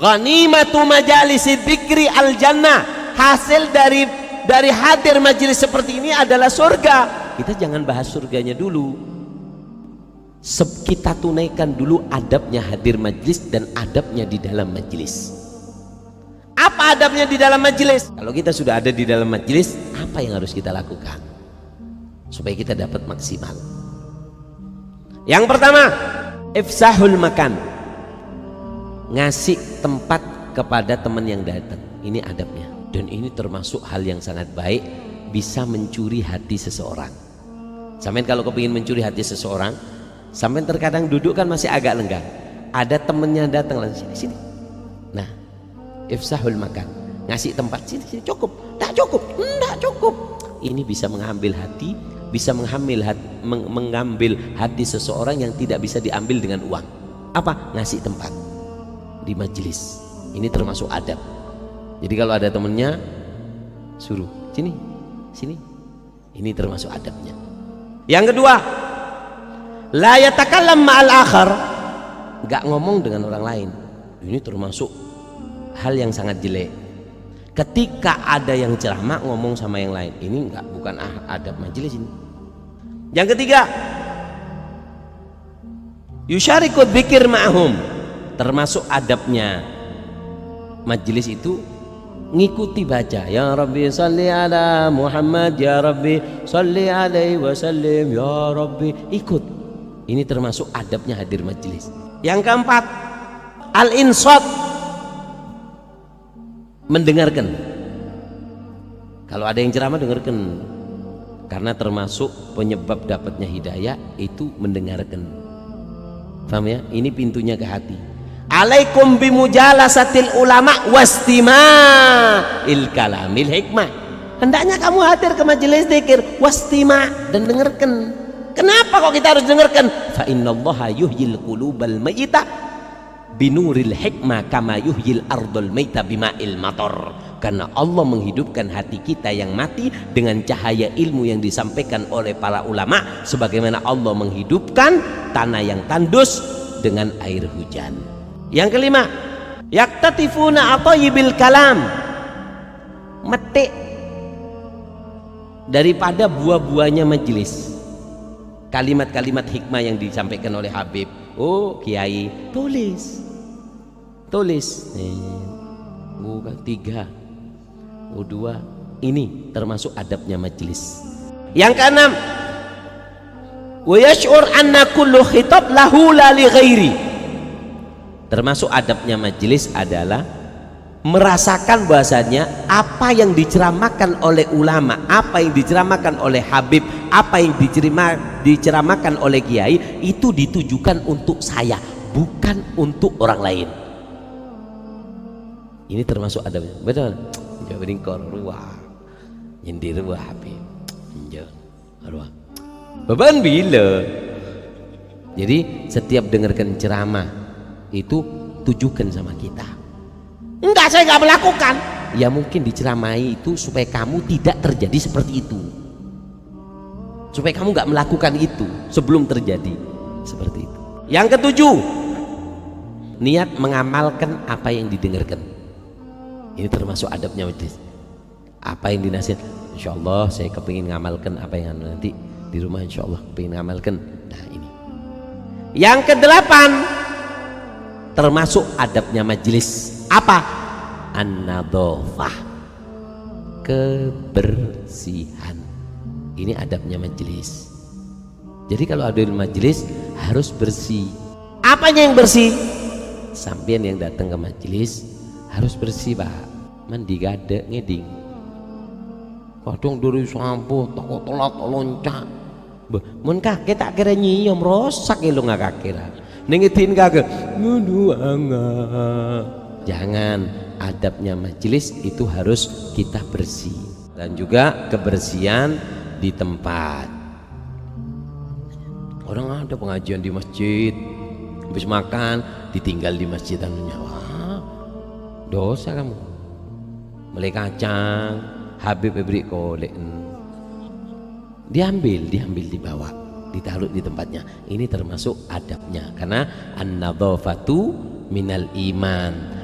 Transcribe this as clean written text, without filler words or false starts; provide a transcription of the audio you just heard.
Ghanimatu majalisi dzikri al jannah. Hasil dari hadir majelis seperti ini adalah surga. Kita jangan bahas surganya dulu. Kita tunaikan dulu adabnya hadir majelis dan adabnya di dalam majelis. Apa adabnya di dalam majelis? Kalau kita sudah ada di dalam majelis, apa yang harus kita lakukan supaya kita dapat maksimal? Yang pertama, ifsahul makan, ngasih tempat kepada teman yang datang. Ini adabnya, dan ini termasuk hal yang sangat baik, bisa mencuri hati seseorang. Sampai kalau kepingin mencuri hati seseorang, sampai terkadang duduk kan masih agak lenggang, ada temennya datang langsung sini. Nah, ifsahul makan, ngasih tempat, sini cukup, tak cukup, enggak cukup. Ini bisa mengambil hati, bisa mengambil hati seseorang yang tidak bisa diambil dengan uang. Apa? Ngasih tempat di majelis. Ini termasuk adab. Jadi kalau ada temennya, suruh sini, sini. Ini termasuk adabnya. Yang kedua, la yatakallam ma'al akhar, nggak ngomong dengan orang lain. Ini termasuk hal yang sangat jelek. Ketika ada yang ceramah ngomong sama yang lain, ini bukan adab majelis ini. Yang ketiga, yusyariku dzikir ma'hum, termasuk adabnya majelis itu ngikuti baca. Ya Rabbi salli ala Muhammad, ya Rabbi salli alaihi wasallim, ya Rabbi, ikut. Ini termasuk adabnya hadir majelis. Yang keempat, al-insat, mendengarkan. Kalau ada yang ceramah, dengarkan, karena termasuk penyebab dapatnya hidayah itu mendengarkan. Paham ya? Ini pintunya ke hati. Alaikum bimujalasatil ulama wastima'il kalamil hikmah. Hendaknya kamu hadir ke majelis zikir wastima' dan dengarkan. Kenapa kok kita harus dengarkan? Fa innallaha yuhyil qulubal mayyita binuril hikmah kama yuhyil ardul maita bima'il matar. Karena Allah menghidupkan hati kita yang mati dengan cahaya ilmu yang disampaikan oleh para ulama, sebagaimana Allah menghidupkan tanah yang tandus dengan air hujan. Yang kelima, yaktatifuna atayyibil kalam, metik daripada buah-buahnya majelis, kalimat-kalimat hikmah yang disampaikan oleh Habib. Oh kiai, tulis bukan 3 2. Ini termasuk adabnya majelis. Yang keenam, wa yash'ur anna kullu khitab lahu la li ghairi. Termasuk adabnya majelis adalah merasakan bahasanya apa yang diceramahkan oleh ulama, apa yang diceramahkan oleh Habib, apa yang diceramahkan oleh kiai itu ditujukan untuk saya, bukan untuk orang lain. Ini termasuk adabnya. Betul. Jawabin korwah, nyindir wah Habib, korwah. Beban bila. Jadi setiap dengarkan ceramah itu tujukan sama kita. Enggak, saya enggak melakukan. Ya mungkin diceramahi itu supaya kamu tidak terjadi seperti itu, supaya kamu enggak melakukan itu sebelum terjadi seperti itu. Yang ketujuh, niat mengamalkan apa yang didengarkan. Ini termasuk adabnya majelis. Apa yang dinasihat, insya Allah saya kepingin ngamalkan apa yang nanti di rumah, insya Allah kepingin ngamalkan. Nah ini. Yang kedelapan, termasuk adabnya majelis. Apa? An-nadhafah, kebersihan. Ini adabnya majelis. Jadi kalau ada di majelis harus bersih. Apanya yang bersih? Sampean yang datang ke majelis harus bersih pak, mandi gade ngeding, kadang dari sampo takut telat loncat, mun kakek tak kira nyiyom rosak lo nggak kira, nengetin kakek, jangan. Adabnya majelis itu harus kita bersih, dan juga kebersihan di tempat. Orang ada pengajian di masjid, habis makan ditinggal di masjid anunya. Dosa kamu. Beli kacang, Habib beri kolek, diambil dibawa, ditaruh di tempatnya. Ini termasuk adabnya, karena an-nadhafatu minal iman.